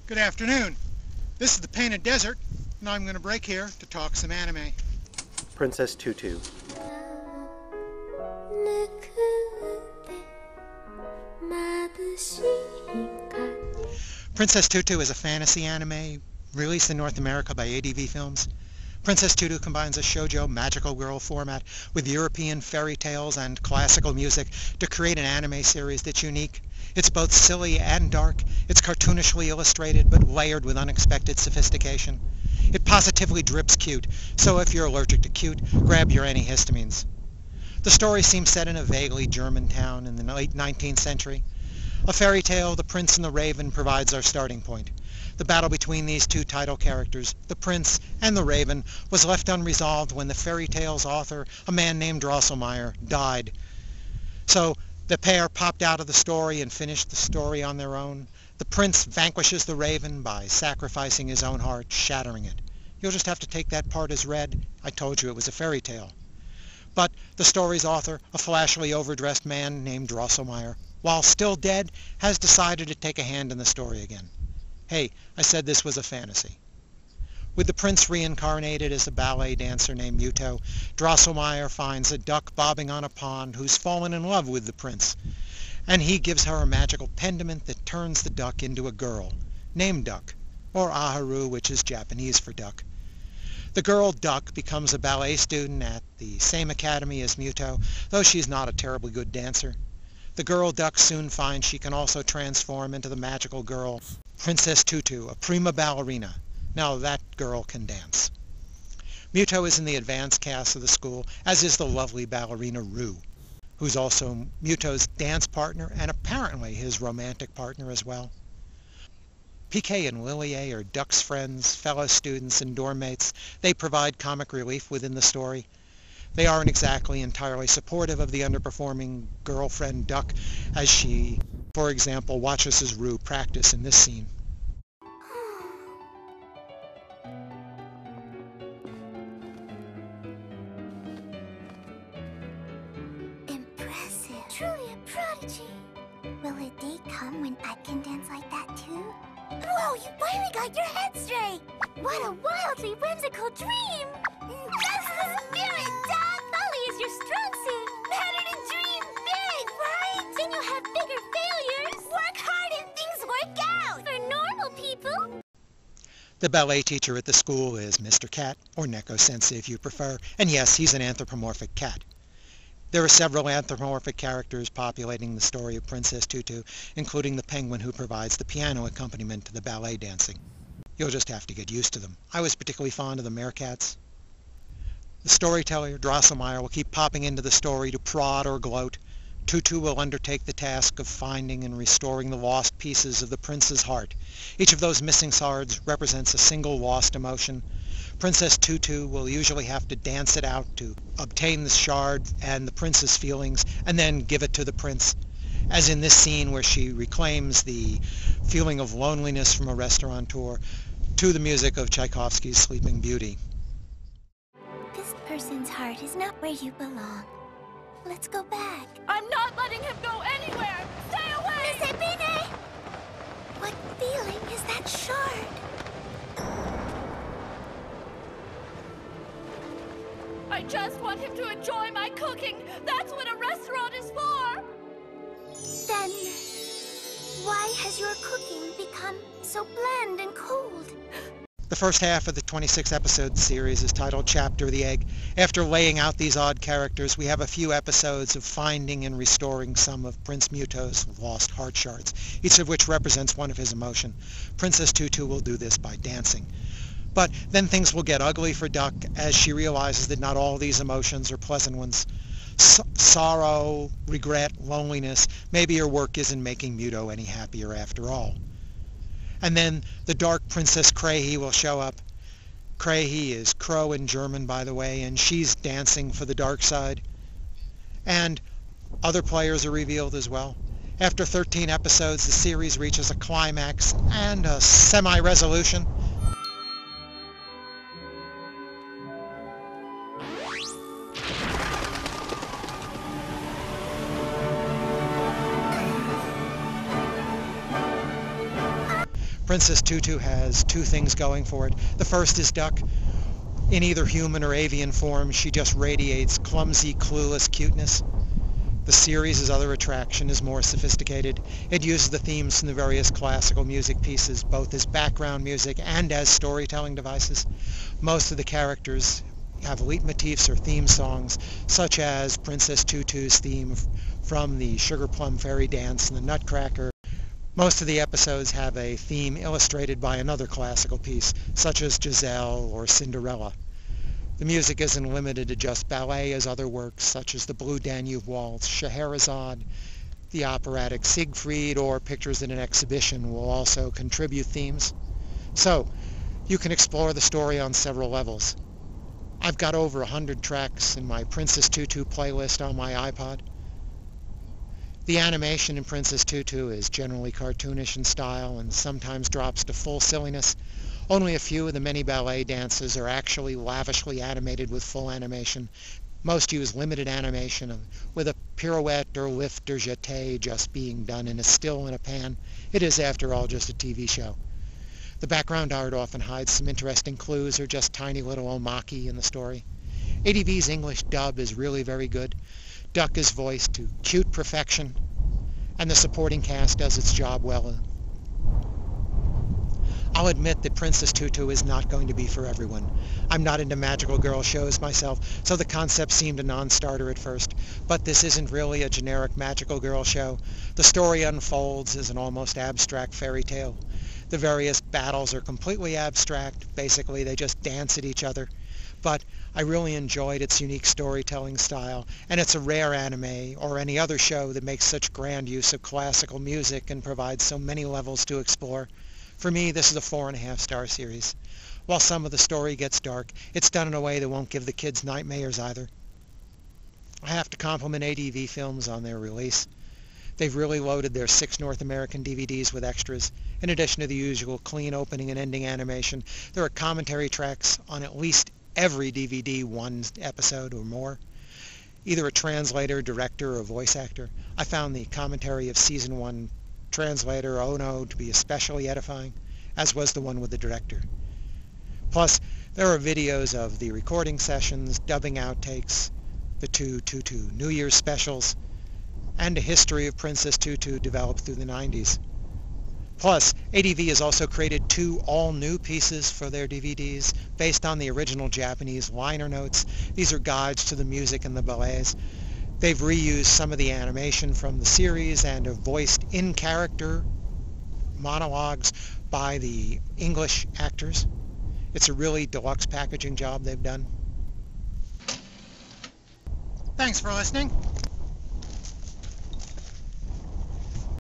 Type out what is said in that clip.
Good afternoon. This is the Painted Desert, and I'm going to break here to talk some anime. Princess Tutu. Princess Tutu is a fantasy anime released in North America by ADV Films. Princess Tutu combines a shoujo magical girl format with European fairy tales and classical music to create an anime series that's unique. It's both silly and dark. It's cartoonishly illustrated but layered with unexpected sophistication. It positively drips cute, so if you're allergic to cute, grab your antihistamines. The story seems set in a vaguely German town in the late 19th century. A fairy tale, The Prince and the Raven, provides our starting point. The battle between these two title characters, the prince and the raven, was left unresolved when the fairy tale's author, a man named Drosselmeyer, died. So the pair popped out of the story and finished the story on their own. The prince vanquishes the raven by sacrificing his own heart, shattering it. You'll just have to take that part as read. I told you it was a fairy tale. But the story's author, a flashily overdressed man named Drosselmeyer, while still dead, has decided to take a hand in the story again. Hey, I said this was a fantasy. With the prince reincarnated as a ballet dancer named Muto, Drosselmeyer finds a duck bobbing on a pond who's fallen in love with the prince. And he gives her a magical pendant that turns the duck into a girl, named Duck, or Aharu, which is Japanese for duck. The girl Duck becomes a ballet student at the same academy as Muto, though she's not a terribly good dancer. The girl Duck soon finds she can also transform into the magical girl, Princess Tutu, a prima ballerina. Now that girl can dance. Muto is in the advanced cast of the school, as is the lovely ballerina Rue, who's also Muto's dance partner and apparently his romantic partner as well. PK and Lilie are Duck's friends, fellow students, and dorm mates. They provide comic relief within the story. They aren't exactly entirely supportive of the underperforming girlfriend Duck, as she, for example, watches as Rue practice in this scene. Impressive. Truly a prodigy. Will a day come when I can dance like that too? Whoa, you finally got your head straight! What a wildly whimsical dream! That's the spirit, Doc! Folly is your strong suit! Better to dream big, right? Then you'll have bigger failures! Work hard and things work out! For normal people! The ballet teacher at the school is Mr. Cat, or Neko-sensei if you prefer, and yes, he's an anthropomorphic cat. There are several anthropomorphic characters populating the story of Princess Tutu, including the penguin who provides the piano accompaniment to the ballet dancing. You'll just have to get used to them. I was particularly fond of the meerkats. The storyteller, Drosselmeyer, will keep popping into the story to prod or gloat. Tutu will undertake the task of finding and restoring the lost pieces of the prince's heart. Each of those missing shards represents a single lost emotion. Princess Tutu will usually have to dance it out to obtain the shard and the prince's feelings, and then give it to the prince, as in this scene where she reclaims the feeling of loneliness from a restaurateur to the music of Tchaikovsky's Sleeping Beauty. This person's heart is not where you belong. Let's go back. I'm not letting him go anywhere! Stay away! Miss Epine! What feeling is that shard? I just want him to enjoy my cooking! That's what a restaurant is for! Then, why has your cooking become so bland and cold? The first half of the 26-episode series is titled Chapter of the Egg. After laying out these odd characters, we have a few episodes of finding and restoring some of Prince Muto's lost heart shards, each of which represents one of his emotion. Princess Tutu will do this by dancing. But then things will get ugly for Duck as she realizes that not all these emotions are pleasant ones. Sorrow, regret, loneliness, maybe her work isn't making Muto any happier after all. And then the dark Princess Krahe will show up. Krahe is crow in German, by the way, and she's dancing for the dark side. And other players are revealed as well. After 13 episodes, the series reaches a climax and a semi-resolution. Princess Tutu has two things going for it. The first is Duck. In either human or avian form, she just radiates clumsy, clueless cuteness. The series' other attraction is more sophisticated. It uses the themes from the various classical music pieces, both as background music and as storytelling devices. Most of the characters have leitmotifs or theme songs, such as Princess Tutu's theme from the Sugar Plum Fairy Dance and the Nutcracker. Most of the episodes have a theme illustrated by another classical piece, such as Giselle or Cinderella. The music isn't limited to just ballet, as other works, such as the Blue Danube Waltz, Scheherazade, the operatic Siegfried, or pictures in an exhibition will also contribute themes. So, you can explore the story on several levels. I've got over 100 tracks in my Princess Tutu playlist on my iPod. The animation in Princess Tutu is generally cartoonish in style and sometimes drops to full silliness. Only a few of the many ballet dances are actually lavishly animated with full animation. Most use limited animation with a pirouette or lift or jeté just being done in a still in a pan. It is, after all, just a TV show. The background art often hides some interesting clues or just tiny little omaki in the story. ADV's English dub is really very good. Duck is voiced to cute perfection, and the supporting cast does its job well. I'll admit that Princess Tutu is not going to be for everyone. I'm not into magical girl shows myself, so the concept seemed a non-starter at first. But this isn't really a generic magical girl show. The story unfolds as an almost abstract fairy tale. The various battles are completely abstract. Basically, they just dance at each other. But I really enjoyed its unique storytelling style, and it's a rare anime or any other show that makes such grand use of classical music and provides so many levels to explore. For me, this is a 4.5-star series. While some of the story gets dark, it's done in a way that won't give the kids nightmares either. I have to compliment ADV Films on their release. They've really loaded their 6 North American DVDs with extras. In addition to the usual clean opening and ending animation, there are commentary tracks on at least every DVD, one episode or more. Either a translator, director, or voice actor. I found the commentary of Season 1 translator Ono to be especially edifying, as was the one with the director. Plus, there are videos of the recording sessions, dubbing outtakes, the two Tutu New Year's specials, and a history of Princess Tutu developed through the 90s. Plus, ADV has also created 2 all-new pieces for their DVDs based on the original Japanese liner notes. These are guides to the music and the ballets. They've reused some of the animation from the series and have voiced in-character monologues by the English actors. It's a really deluxe packaging job they've done. Thanks for listening.